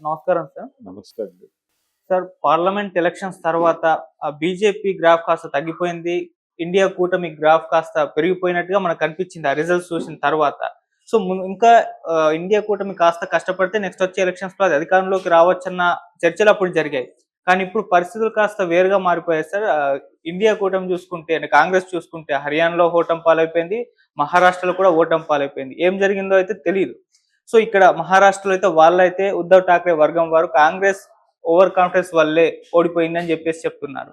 నమస్కారం సార్. నమస్తే అండి. సార్, పార్లమెంట్ ఎలక్షన్స్ తర్వాత బీజేపీ గ్రాఫ్ కాస్త తగ్గిపోయింది. ఇండియా కూటమి గ్రాఫ్ కాస్త పెరిగిపోయినట్టుగా మనకు కనిపించింది ఆ రిజల్ట్స్ చూసిన తర్వాత. సో, ఇంకా ఇండియా కూటమి కాస్త కష్టపడితే నెక్స్ట్ వచ్చే ఎలక్షన్స్‌లో అది అధికారంలోకి రావచ్చన్న చర్చలు అప్పుడు జరిగాయి. కానీ ఇప్పుడు పరిస్థితులు కాస్త వేరుగా మారిపోయాయి సార్. ఇండియా కూటమి చూసుకుంటే అంటే కాంగ్రెస్ చూసుకుంటే హర్యానాలో ఓటమి పాలైపోయింది. మహారాష్ట్రలో కూడా ఓటమి పాలైపోయింది. ఏం జరిగిందో అయితే తెలీదు. సో, ఇక్కడ మహారాష్ట్రలో అయితే వాళ్ళైతే ఉద్ధవ్ ఠాక్రే వర్గం వారు కాంగ్రెస్ ఓవర్ కాన్ఫిడెన్స్ వల్లే ఓడిపోయిందని చెప్పేసి చెప్తున్నారు.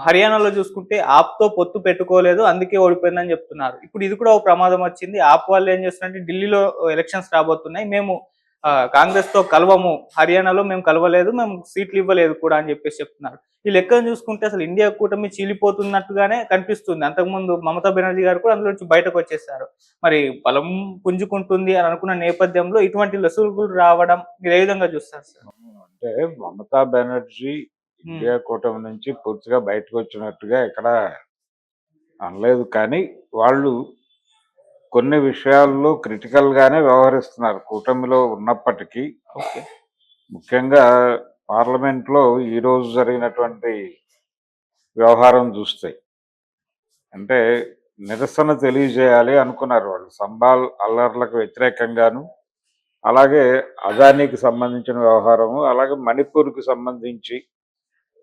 హర్యానాలో చూసుకుంటే ఆప్‌తో పొత్తు పెట్టుకోలేదు. అందుకే ఓడిపోయిందని చెప్తున్నారు. ఇప్పుడు ఇది కూడా ఒక ప్రమాదం వచ్చింది. ఆప్ వాళ్ళు ఏం చేస్తున్నారంటే ఢిల్లీలో ఎలక్షన్స్ రాబోతున్నాయి. మేము కాంగ్రెస్‌తో కలవము. హర్యానాలో మేము కలవలేదు. మేము సీట్లు ఇవ్వలేదు కూడా అని చెప్పేసి చెప్తున్నారు. ఈ లెక్కను చూసుకుంటే అసలు ఇండియా కూటమి చీలిపోతున్నట్టుగానే కనిపిస్తుంది. అంతకుముందు మమతా బెనర్జీ గారు కూడా అందులో నుంచి బయటకొచ్చేసారు. మరి బలం పుంజుకుంటుంది అని అనుకున్న నేపథ్యంలో ఇటువంటి లొసుగులు రావడం మీరు ఏ విధంగా చూస్తారు సార్? అంటే మమతా బెనర్జీ ఇండియా కూటమి నుంచి పూర్తిగా బయటకు వచ్చినట్టుగా ఎక్కడ అనలేదు. కానీ వాళ్ళు కొన్ని విషయాల్లో క్రిటికల్‌గానే వ్యవహరిస్తున్నారు కూటమిలో ఉన్నప్పటికీ. ఓకే. ముఖ్యంగా పార్లమెంట్‌లో ఈరోజు జరిగినటువంటి వ్యవహారం చూస్తే అంటే నిరసన తెలియజేయాలి అనుకున్నారు వాళ్ళు. సంబాల్ అల్లర్లకు వ్యతిరేకంగాను, అలాగే అదానీకి సంబంధించిన వ్యవహారము, అలాగే మణిపూర్‌కి సంబంధించి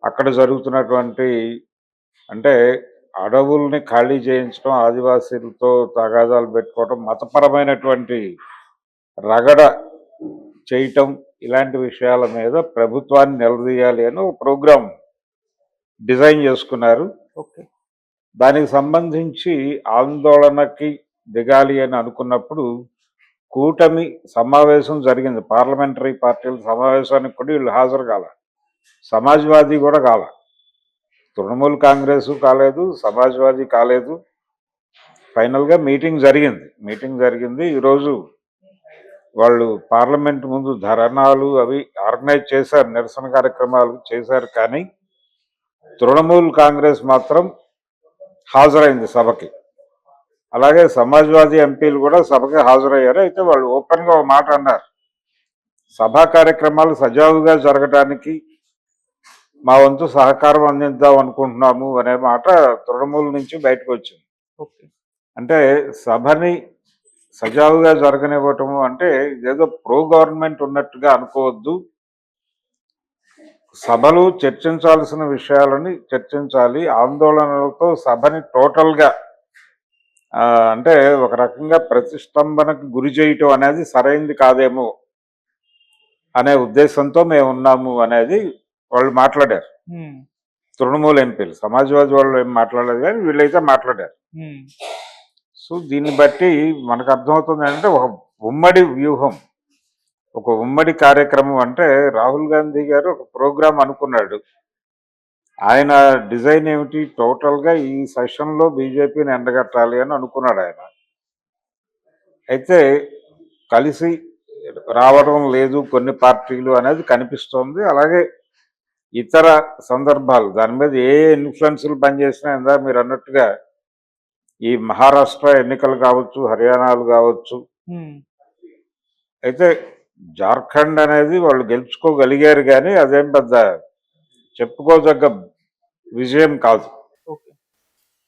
అక్కడ జరుగుతున్నటువంటి అంటే అడవుల్ని ఖాళీ చేయించడం, ఆదివాసీలతో తగాదాలు పెట్టుకోవడం, మతపరమైనటువంటి రగడ చేయటం, ఇలాంటి విషయాల మీద ప్రభుత్వాన్ని నిలదీయాలి అని ఒక ప్రోగ్రాం డిజైన్ చేసుకున్నారు. ఓకే. దానికి సంబంధించి ఆందోళనకి దిగాలి అని అనుకున్నప్పుడు కూటమి సమావేశం జరిగింది. పార్లమెంటరీ పార్టీల సమావేశానికి కూడా వీళ్ళు హాజరు కాల. సమాజ్వాదీ కూడా కాల. తృణమూల్ కాంగ్రెస్ కాలేదు, సమాజ్వాదీ కాలేదు. ఫైనల్గా మీటింగ్ జరిగింది. ఈరోజు వాళ్ళు పార్లమెంట్ ముందు ధర్నాలు అవి ఆర్గనైజ్ చేశారు, నిరసన కార్యక్రమాలు చేశారు. కానీ తృణమూల్ కాంగ్రెస్ మాత్రం హాజరైంది సభకి. అలాగే సమాజ్వాదీ ఎంపీలు కూడా సభకి హాజరయ్యారు. అయితే వాళ్ళు ఓపెన్గా ఒక మాట అన్నారు, సభా కార్యక్రమాలు సజావుగా జరగడానికి మా వంతు సహకారం అందిద్దాం అనుకుంటున్నాము అనే మాట తృణమూల్ నుంచి బయటకు వచ్చింది. ఓకే. అంటే సభని సజావుగా జరగనివ్వటము అంటే ఏదో ప్రో గవర్నమెంట్ ఉన్నట్టుగా అనుకోవద్దు. సభలు చర్చించాల్సిన విషయాలని చర్చించాలి. ఆందోళనలతో సభని టోటల్గా అంటే ఒక రకంగా ప్రతిష్టంభనకు గురి చేయటం అనేది సరైంది కాదేమో అనే ఉద్దేశంతో మేము ఉన్నాము అనేది వాళ్ళు మాట్లాడారు. తృణమూల్ ఎంపీలు, సమాజ్వాదీ వాళ్ళు ఏం మాట్లాడలేదు, కానీ వీళ్ళైతే మాట్లాడారు. సో దీన్ని బట్టి మనకు అర్థమవుతుంది అంటే ఒక ఉమ్మడి వ్యూహం, ఒక ఉమ్మడి కార్యక్రమం. అంటే రాహుల్ గాంధీ గారు ఒక ప్రోగ్రాం అనుకున్నాడు. ఆయన డిజైన్ ఏమిటి, టోటల్గా ఈ సెషన్లో బీజేపీని ఎండగట్టాలి అని అనుకున్నాడు ఆయన. అయితే కలిసి రావడం లేదు కొన్ని పార్టీలు అనేది కనిపిస్తోంది. అలాగే ఇతర సందర్భాలు దాని మీద ఏ ఇన్ఫ్లుయెన్స్లు పనిచేసినా ఇందా మీరు అన్నట్టుగా ఈ మహారాష్ట్ర ఎన్నికలు కావచ్చు, హర్యానాలు కావచ్చు, అయితే జార్ఖండ్ అనేది వాళ్ళు గెలుచుకోగలిగారు, కానీ అదేం పెద్ద చెప్పుకోదగ్గ విజయం కాదు.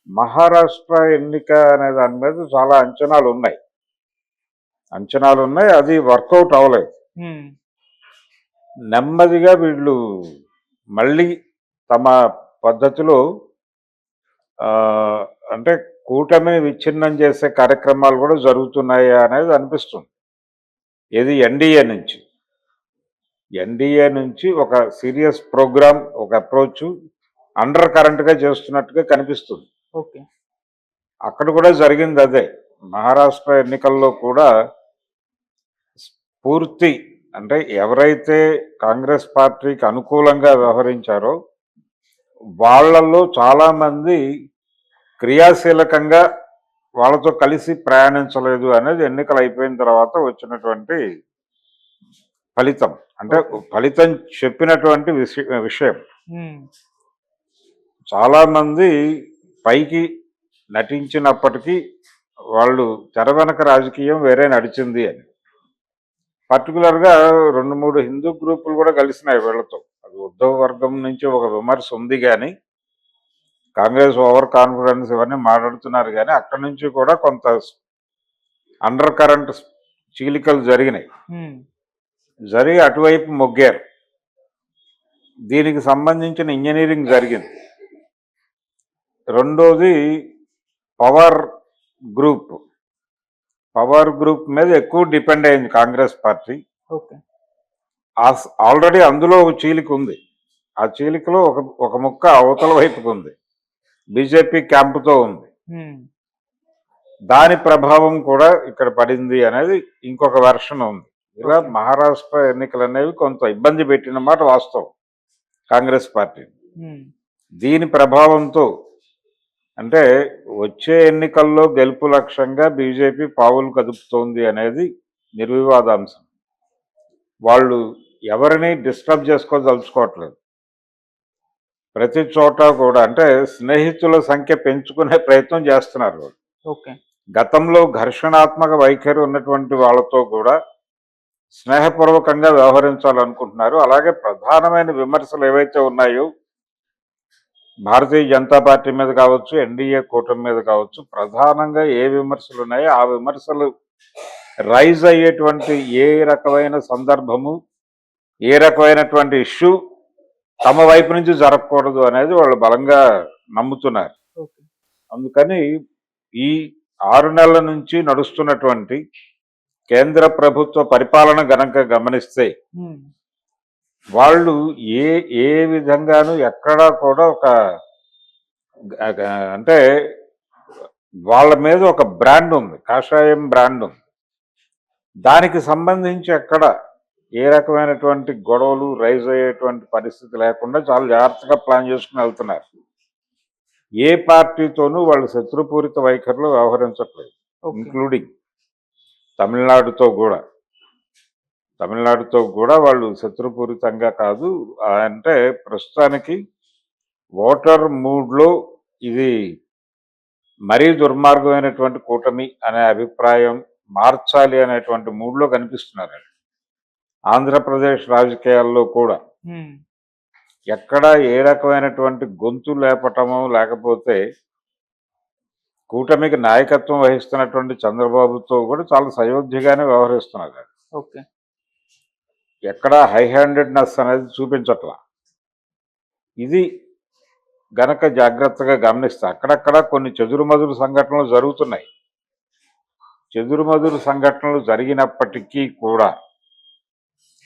మహారాష్ట్ర ఎన్నిక అనే దాని మీద చాలా అంచనాలు ఉన్నాయి. అది వర్కౌట్ అవ్వలేదు. నెమ్మదిగా వీళ్ళు మళ్ళీ తమ పద్ధతిలో అంటే కూటమిని విచ్ఛిన్నం చేసే కార్యక్రమాలు కూడా జరుగుతున్నాయా అనేది అనిపిస్తుంది. ఇది ఎన్డీఏ నుంచి ఒక సీరియస్ ప్రోగ్రామ్, ఒక అప్రోచ్ అండర్ కరెంట్గా చేస్తున్నట్టుగా కనిపిస్తుంది. ఓకే. అక్కడ కూడా జరిగింది అదే. మహారాష్ట్ర ఎన్నికల్లో కూడా పూర్తి అంటే ఎవరైతే కాంగ్రెస్ పార్టీకి అనుకూలంగా వ్యవహరించారో వాళ్ళల్లో చాలామంది క్రియాశీలకంగా వాళ్ళతో కలిసి ప్రయాణించలేదు అనేది ఎన్నికలు అయిపోయిన తర్వాత వచ్చినటువంటి ఫలితం. అంటే ఫలితం చెప్పినటువంటి విషయం. చాలామంది పైకి నటించినప్పటికీ వాళ్ళు తెర వెనక రాజకీయం వేరే నడిచింది అని. పర్టికులర్ గా 2-3 హిందూ గ్రూపులు కూడా కలిసినాయి వీళ్ళతో. అది ఉద్ధవ్ వర్గం నుంచి ఒక విమర్శ ఉంది కానీ కాంగ్రెస్ ఓవర్ కాన్ఫిడెన్స్ ఇవన్నీ మాట్లాడుతున్నారు కానీ అక్కడి నుంచి కూడా కొంత అండర్ కరెంట్ చీలికలు జరిగినాయి. జరిగి అటువైపు మొగ్గారు. దీనికి సంబంధించిన ఇంజనీరింగ్ జరిగింది. రెండోది పవర్ గ్రూప్ మీద ఎక్కువ డిపెండ్ అయింది కాంగ్రెస్ పార్టీ. ఓకే. ఆల్రెడీ అందులో ఒక చీలిక ఉంది. ఆ చీలికలో ఒక ముక్క అవతల వైపుకు ఉంది, బీజేపీ క్యాంపుతో ఉంది. దాని ప్రభావం కూడా ఇక్కడ పడింది అనేది ఇంకొక వెర్షన్ ఉంది. ఇలా మహారాష్ట్ర ఎన్నికలు అనేవి కొంత ఇబ్బంది పెట్టిన మాట వాస్తవం కాంగ్రెస్ పార్టీ. దీని ప్రభావంతో అంటే వచ్చే ఎన్నికల్లో గెలుపు లక్ష్యంగా బీజేపీ పావులు కదుపుతోంది అనేది నిర్వివాదాంశం. వాళ్ళు ఎవరిని డిస్టర్బ్ చేసుకోదలుచుకోవట్లేదు. ప్రతి చోట కూడా అంటే స్నేహితుల సంఖ్య పెంచుకునే ప్రయత్నం చేస్తున్నారు వాళ్ళు. ఓకే. గతంలో ఘర్షణాత్మక వైఖరి ఉన్నటువంటి వాళ్ళతో కూడా స్నేహపూర్వకంగా వ్యవహరించాలనుకుంటున్నారు. అలాగే ప్రధానమైన విమర్శలు ఏవైతే ఉన్నాయో భారతీయ జనతా పార్టీ మీద కావచ్చు, ఎన్డీఏ కూటమి మీద కావచ్చు, ప్రధానంగా ఏ విమర్శలు ఉన్నాయో ఆ విమర్శలు రైజ్ అయ్యేటువంటి ఏ రకమైన సందర్భము, ఏ రకమైనటువంటి ఇష్యూ తమ వైపు నుంచి జరగకూడదు అనేది వాళ్ళు బలంగా నమ్ముతున్నారు. అందుకని ఈ 6 నెలల నుంచి నడుస్తున్నటువంటి కేంద్ర ప్రభుత్వ పరిపాలన గనక గమనిస్తే వాళ్ళు ఏ విధంగానూ ఎక్కడా కూడా ఒక అంటే వాళ్ళ మీద ఒక బ్రాండ్ ఉంది, కాషాయం బ్రాండ్ ఉంది. దానికి సంబంధించి ఎక్కడ ఏ రకమైనటువంటి గొడవలు రైజ్ అయ్యేటువంటి పరిస్థితి లేకుండా చాలా జాగ్రత్తగా ప్లాన్ చేసుకుని వెళ్తున్నారు. ఏ పార్టీతోనూ వాళ్ళు శత్రుపూరిత వైఖరిలో వ్యవహరించట్లేదు, ఇంక్లూడింగ్ తమిళనాడుతో కూడా వాళ్ళు శత్రుపూరితంగా కాదు. అంటే ప్రస్తుతానికి ఓటర్ మూడ్లో ఇది మరీ దుర్మార్గమైనటువంటి కూటమి అనే అభిప్రాయం మార్చాలి అనేటువంటి మూడ్లో కనిపిస్తున్నారు. ఆంధ్రప్రదేశ్ రాజకీయాల్లో కూడా ఎక్కడ ఏ రకమైనటువంటి గొంతు లేపటమో లేకపోతే కూటమికి నాయకత్వం వహిస్తున్నటువంటి చంద్రబాబుతో కూడా చాలా సయోధ్యగానే వ్యవహరిస్తున్నారు. ఓకే. ఎక్కడ హై హ్యాండెడ్నెస్ అనేది చూపించట్లా. ఇది గనక జాగ్రత్తగా గమనిస్తే అక్కడక్కడ కొన్ని చెదురుమదురు సంఘటనలు జరుగుతున్నాయి. చెదురుమదురు సంఘటనలు జరిగినప్పటికీ కూడా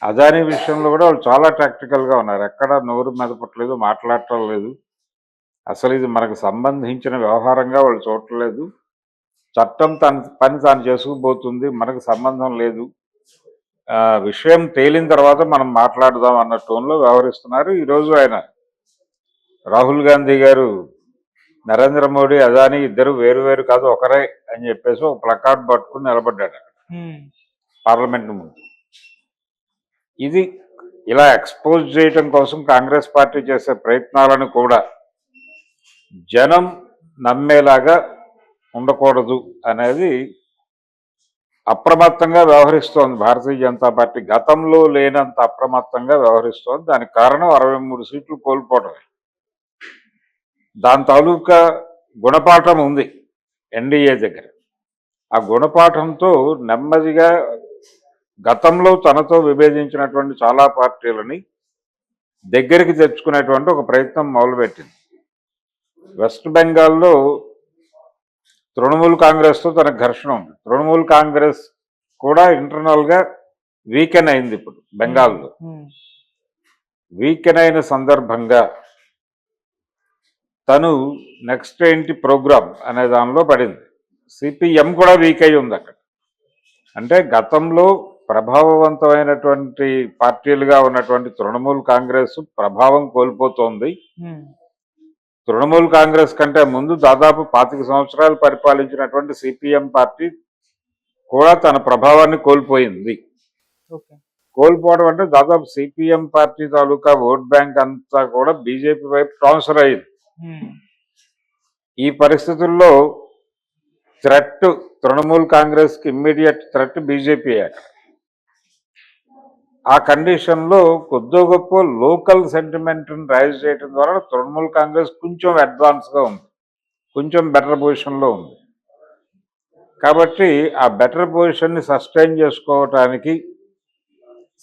అదానీ విషయంలో కూడా వాళ్ళు చాలా టాక్టికల్గా ఉన్నారు. ఎక్కడ నోరు మెదపట్లేదు, మాట్లాడటం లేదు. అసలు ఇది మనకు సంబంధించిన వ్యవహారంగా వాళ్ళు చూడట్లేదు. చట్టం తన పని తాను చేసుకుపోతుంది, మనకు సంబంధం లేదు, విషయం తేలిన తర్వాత మనం మాట్లాడదాం అన్న టోన్లో వ్యవహరిస్తున్నారు. ఈరోజు ఆయన రాహుల్ గాంధీ గారు నరేంద్ర మోడీ అదానీ ఇద్దరు వేరు కాదు ఒకరే అని చెప్పేసి ఒక ప్లకార్డ్ పట్టుకుని నిలబడ్డాడు పార్లమెంట్ ముందు. ఇది ఇలా ఎక్స్పోజ్ చేయటం కోసం కాంగ్రెస్ పార్టీ చేసే ప్రయత్నాలను కూడా జనం నమ్మేలాగా ఉండకూడదు అనేది అప్రమత్తంగా వ్యవహరిస్తోంది భారతీయ జనతా పార్టీ. గతంలో లేనంత అప్రమత్తంగా వ్యవహరిస్తోంది. దానికి కారణం 63 సీట్లు కోల్పోవడమే. దాని తాలూకా గుణపాఠం ఉంది ఎన్డీఏ దగ్గర. ఆ గుణపాఠంతో నెమ్మదిగా గతంలో తనతో విభేదించినటువంటి చాలా పార్టీలని దగ్గరికి తెచ్చుకునేటువంటి ఒక ప్రయత్నం మొదలుపెట్టింది. వెస్ట్ బెంగాల్లో తృణమూల్ కాంగ్రెస్తో తనకు ఘర్షణ ఉంది. తృణమూల్ కాంగ్రెస్ కూడా ఇంటర్నల్గా వీకెన్ అయింది. ఇప్పుడు బెంగాల్లో వీకెన్ అయిన సందర్భంగా తను నెక్స్ట్ ఏంటి ప్రోగ్రామ్ అనే దానిలో పడింది. సిపిఎం కూడా వీక్ అయి ఉంది అక్కడ. అంటే గతంలో ప్రభావవంతమైనటువంటి పార్టీలుగా ఉన్నటువంటి తృణమూల్ కాంగ్రెస్ ప్రభావం కోల్పోతోంది. తృణమూల్ కాంగ్రెస్ కంటే ముందు దాదాపు 25 సంవత్సరాలు పరిపాలించినటువంటి సిపిఎం పార్టీ కూడా తన ప్రభావాన్ని కోల్పోయింది. కోల్పోవడం అంటే దాదాపు సిపిఎం పార్టీ తాలూకా ఓట్ బ్యాంక్ అంతా కూడా బీజేపీ వైపు ట్రాన్స్ఫర్ అయింది. ఈ పరిస్థితుల్లో థ్రెట్ తృణమూల్ కాంగ్రెస్ కి ఇమ్మీడియట్ థ్రెట్ బీజేపీ. ఆ కండిషన్లో కొద్దో గొప్ప లోకల్ సెంటిమెంట్ని రైజ్ చేయడం ద్వారా తృణమూల్ కాంగ్రెస్ కొంచెం అడ్వాన్స్గా ఉంది, కొంచెం బెటర్ పొజిషన్లో ఉంది. కాబట్టి ఆ బెటర్ పొజిషన్ని సస్టైన్ చేసుకోవటానికి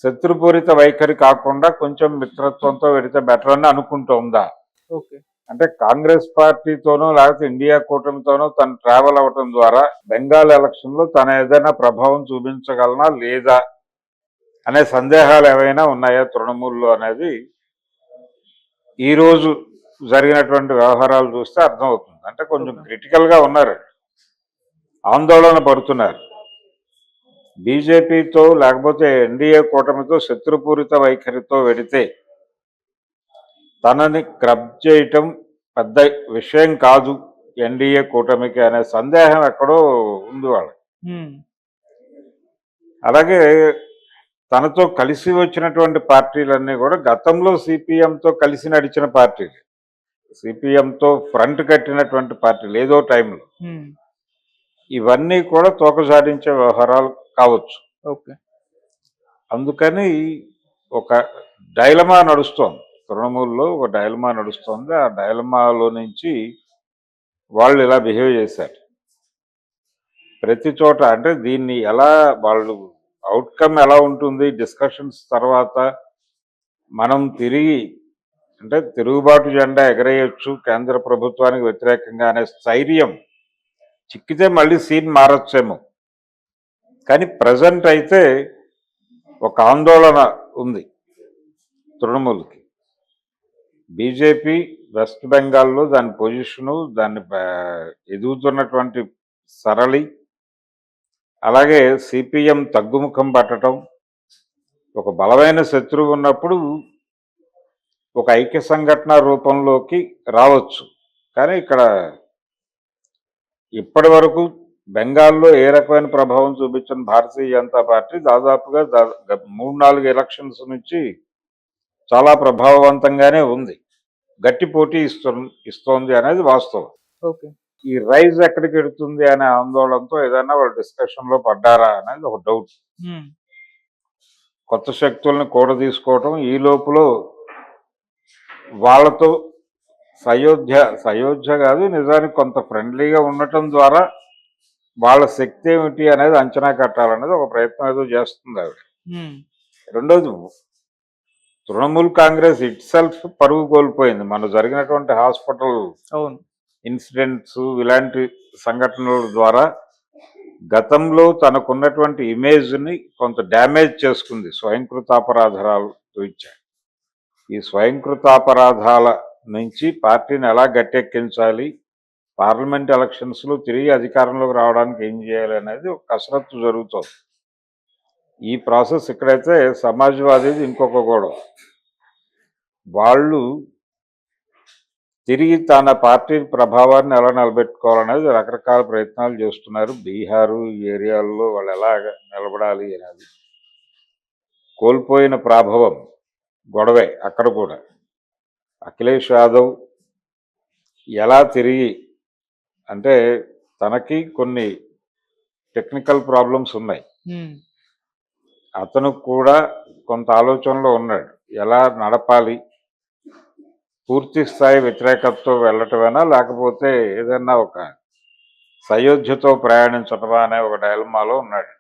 శత్రుపూరిత వైఖరి కాకుండా కొంచెం మిత్రత్వంతో వెడితే బెటర్ అని అనుకుంటోందా? ఓకే. అంటే కాంగ్రెస్ పార్టీతోనో లేకపోతే ఇండియా కూటమితోనో తను ట్రావెల్ అవ్వటం ద్వారా బెంగాల్ ఎలక్షన్లో తన ఏదైనా ప్రభావం చూపించగలనా లేదా అనే సందేహాలు ఏవైనా ఉన్నాయా తృణమూల్లో అనేది ఈరోజు జరిగినటువంటి వ్యవహారాలు చూస్తే అర్థమవుతుంది. అంటే కొంచెం క్రిటికల్గా ఉన్నారు, ఆందోళన పడుతున్నారు. బీజేపీతో లేకపోతే ఎన్డీఏ కూటమితో శత్రుపూరిత వైఖరితో వెడితే తనని క్రబ్ చేయటం పెద్ద విషయం కాదు ఎన్డీఏ కూటమికి అనే సందేహం ఎక్కడో ఉంది వాళ్ళకి. అలాగే తనతో కలిసి వచ్చినటువంటి పార్టీలన్నీ కూడా గతంలో సిపిఎంతో కలిసి నడిచిన పార్టీలు, సిపిఎంతో ఫ్రంట్ కట్టినటువంటి పార్టీలు ఏదో టైంలో, ఇవన్నీ కూడా తోకజాడించే వ్యవహారాలు కావచ్చు. ఓకే. అందుకని ఒక డైలమా నడుస్తోంది తృణమూల్లో, ఒక డైలమా నడుస్తోంది. ఆ డైలమాలో నుంచి వాళ్ళు ఇలా బిహేవ్ చేశారు ప్రతి చోట. అంటే దీన్ని ఎలా వాళ్ళు అవుట్కమ్ ఎలా ఉంటుంది డిస్కషన్స్ తర్వాత మనం తిరిగి అంటే తిరుగుబాటు జెండా ఎగరేయచ్చు కేంద్ర ప్రభుత్వానికి వ్యతిరేకంగా అనే స్థైర్యం చిక్కితే మళ్ళీ సీన్ మారచ్చేమో. కానీ ప్రజెంట్ అయితే ఒక ఆందోళన ఉంది తృణమూల్కి. బీజేపీ వెస్ట్ బెంగాల్లో దాని పొజిషను, దాన్ని ఎదుగుతున్నటువంటి సరళి, అలాగే సిపిఎం తగ్గుముఖం పట్టడం, ఒక బలమైన శత్రువు ఉన్నప్పుడు ఒక ఐక్య సంఘటన రూపంలోకి రావచ్చు. కానీ ఇక్కడ ఇప్పటి వరకు బెంగాల్లో ఏ రకమైన ప్రభావం చూపించిన భారతీయ జనతా పార్టీ దాదాపుగా 3-4 ఎలక్షన్స్ నుంచి చాలా ప్రభావవంతంగానే ఉంది, గట్టి పోటీ ఇస్తోంది అనేది వాస్తవం. ఓకే. ఈ రైజ్ ఎక్కడికి వెడుతుంది అనే ఆందోళనతో ఏదైనా వాళ్ళు డిస్కషన్లో పడ్డారా అనేది ఒక డౌట్. కొత్త శక్తుల్ని కూడా తీసుకోవటం, ఈ లోపల వాళ్ళతో సయోధ్య కాదు నిజానికి కొంత ఫ్రెండ్లీగా ఉండటం ద్వారా వాళ్ళ శక్తి ఏమిటి అనేది అంచనా కట్టాలనేది ఒక ప్రయత్నం ఏదో చేస్తుంది ఆవిడ. రెండోది తృణమూల్ కాంగ్రెస్ ఇట్ సెల్ఫ్ పరువు కోల్పోయింది. మన జరిగినటువంటి హాస్పిటల్ ఇన్సిడెంట్స్ ఇలాంటి సంఘటనల ద్వారా గతంలో తనకున్నటువంటి ఇమేజ్ని కొంత డ్యామేజ్ చేసుకుంది స్వయంకృతాపరాధాలు ఇచ్చాయి. ఈ స్వయంకృతాపరాధాల నుంచి పార్టీని ఎలా గట్టెక్కించాలి, పార్లమెంట్ ఎలక్షన్స్లో తిరిగి అధికారంలోకి రావడానికి ఏం చేయాలి అనేది ఒక కసరత్తు జరుగుతుంది. ఈ ప్రాసెస్ ఇక్కడైతే సమాజ్వాదీది ఇంకొక గొడవ. వాళ్ళు తిరిగి తన పార్టీ ప్రభావాన్ని ఎలా నిలబెట్టుకోవాలనేది రకరకాల ప్రయత్నాలు చేస్తున్నారు. బీహారు ఈ ఏరియాల్లో వాళ్ళు ఎలా నిలబడాలి అనేది, కోల్పోయిన ప్రాభవం గొడవే అక్కడ కూడా. అఖిలేష్ యాదవ్ ఎలా తిరిగి అంటే తనకి కొన్ని టెక్నికల్ ప్రాబ్లమ్స్ ఉన్నాయి, అతను కూడా కొంత ఆలోచనలో ఉన్నాడు ఎలా నడపాలి, పూర్తి స్థాయి వ్యతిరేకతతో వెళ్ళటమేనా లేకపోతే ఏదన్నా ఒక సయోధ్యతో ప్రయాణించటమా అనే ఒక డైలమాలో ఉన్నాడు.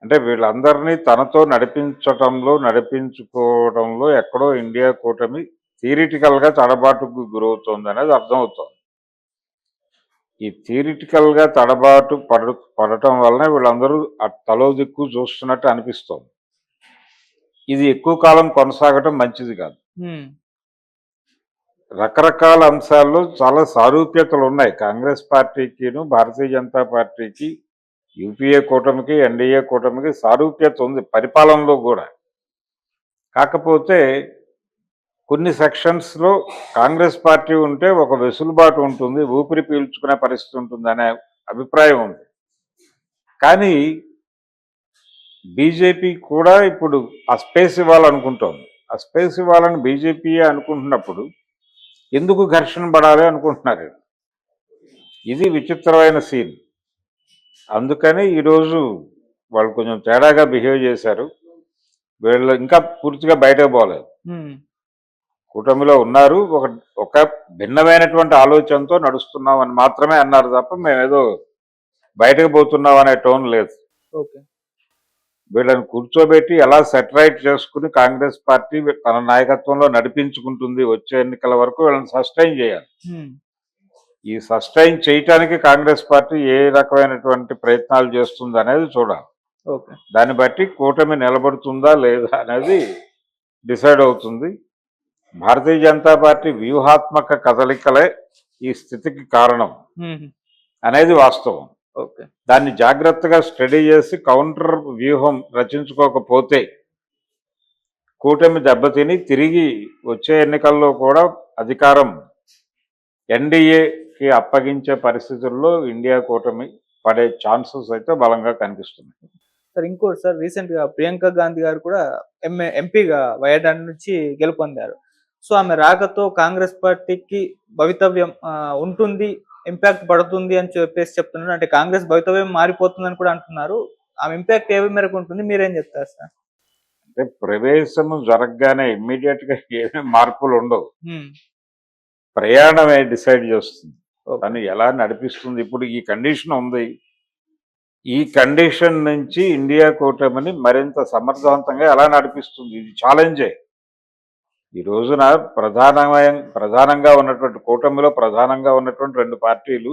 అంటే వీళ్ళందరినీ తనతో నడిపించుకోవడంలో ఎక్కడో ఇండియా కూటమి థియరిటికల్గా తడబాటుకు గురవుతోంది అనేది అర్థమవుతోంది. ఈ థియరిటికల్గా తడబాటు పడటం వల్లనే వీళ్ళందరూ తలో దిక్కు చూస్తున్నట్టు అనిపిస్తోంది. ఇది ఎక్కువ కాలం కొనసాగటం మంచిది కాదు. రకరకాల అంశాల్లో చాలా సారూప్యతలు ఉన్నాయి కాంగ్రెస్ పార్టీకిను భారతీయ జనతా పార్టీకి, యూపీఏ కూటమికి, ఎన్డీఏ కూటమికి సారూప్యత ఉంది పరిపాలనలో కూడా. కాకపోతే కొన్ని సెక్షన్స్లో కాంగ్రెస్ పార్టీ ఉంటే ఒక వెసులుబాటు ఉంటుంది, ఊపిరి పీల్చుకునే పరిస్థితి ఉంటుంది అనే అభిప్రాయం ఉంది. కానీ బీజేపీ కూడా ఇప్పుడు ఆ స్పేస్ ఇవ్వాలనుకుంటోంది. ఆ స్పేస్ ఇవ్వాలని బీజేపీ అనుకుంటున్నప్పుడు ఎందుకు ఘర్షణ పడాలి అనుకుంటున్నారు. ఇది విచిత్రమైన సీన్. అందుకని ఈరోజు వాళ్ళు కొంచెం తేడాగా బిహేవ్ చేశారు. వీళ్ళు ఇంకా పూర్తిగా బయటకు పోలేదు. ఉమ్, కూటమిలో ఉన్నారు, ఒక భిన్నమైనటువంటి ఆలోచనతో నడుస్తున్నాం అని మాత్రమే అన్నారు తప్ప మేమేదో బయటకు పోతున్నాం అనే టోన్ లేదు. ఓకే. వీళ్ళని కూర్చోబెట్టి ఎలా సెటరైట్ చేసుకుని కాంగ్రెస్ పార్టీ తన నాయకత్వంలో నడిపించుకుంటుంది వచ్చే ఎన్నికల వరకు వీళ్ళని సస్టైన్ చేయాలి. ఉమ్, ఈ సస్టైన్ చేయటానికి కాంగ్రెస్ పార్టీ ఏ రకమైనటువంటి ప్రయత్నాలు చేస్తుంది అనేది చూడాలి. ఓకే. దాన్ని బట్టి కూటమి నిలబడుతుందా లేదా అనేది డిసైడ్ అవుతుంది. భారతీయ జనతా పార్టీ వ్యూహాత్మక కదలికలే ఈ స్థితికి కారణం ఉమ్, అనేది వాస్తవం. ఓకే. దాన్ని జాగ్రత్తగా స్టడీ చేసి కౌంటర్ వ్యూహం రచించుకోకపోతే కూటమి దెబ్బతిని తిరిగి వచ్చే ఎన్నికల్లో కూడా అధికారం ఎన్డీఏకి అప్పగించే పరిస్థితుల్లో ఇండియా కూటమి పడే ఛాన్సెస్ అయితే బలంగా కనిపిస్తున్నాయి. సార్ ఇంకోటి సార్, రీసెంట్ గా ప్రియాంక గాంధీ గారు కూడా ఎంపీగా వయనాడ్ నుంచి గెలుపొందారు. సో ఆమె రాకతో కాంగ్రెస్ పార్టీకి భవితవ్యం ఉంటుంది, ఇంపాక్ట్ పడుతుంది అని చెప్పేసి చెప్తున్నారు. అంటే కాంగ్రెస్ భవితవ్యం మారిపోతుందని కూడా అంటున్నారు. ఆమె ఇంపాక్ట్ ఏ మేరకు ఉంటుంది, మీరేం చెప్తారు సార్? అంటే ప్రవేశము జరగగానే ఇమ్మీడియట్ గా ఏమేమి మార్పులు ఉండవు. ఉమ్, ప్రయాణమే డిసైడ్ చేస్తుంది, ఓకే. తను ఎలా నడిపిస్తుంది. ఇప్పుడు ఈ కండిషన్ ఉంది, ఈ కండిషన్ నుంచి ఇండియా కూటమిని మరింత సమర్థవంతంగా ఎలా నడిపిస్తుంది, ఇది ఛాలెంజే. ఈ రోజున ప్రధానంగా ఉన్నటువంటి కూటమిలో ప్రధానంగా ఉన్నటువంటి రెండు పార్టీలు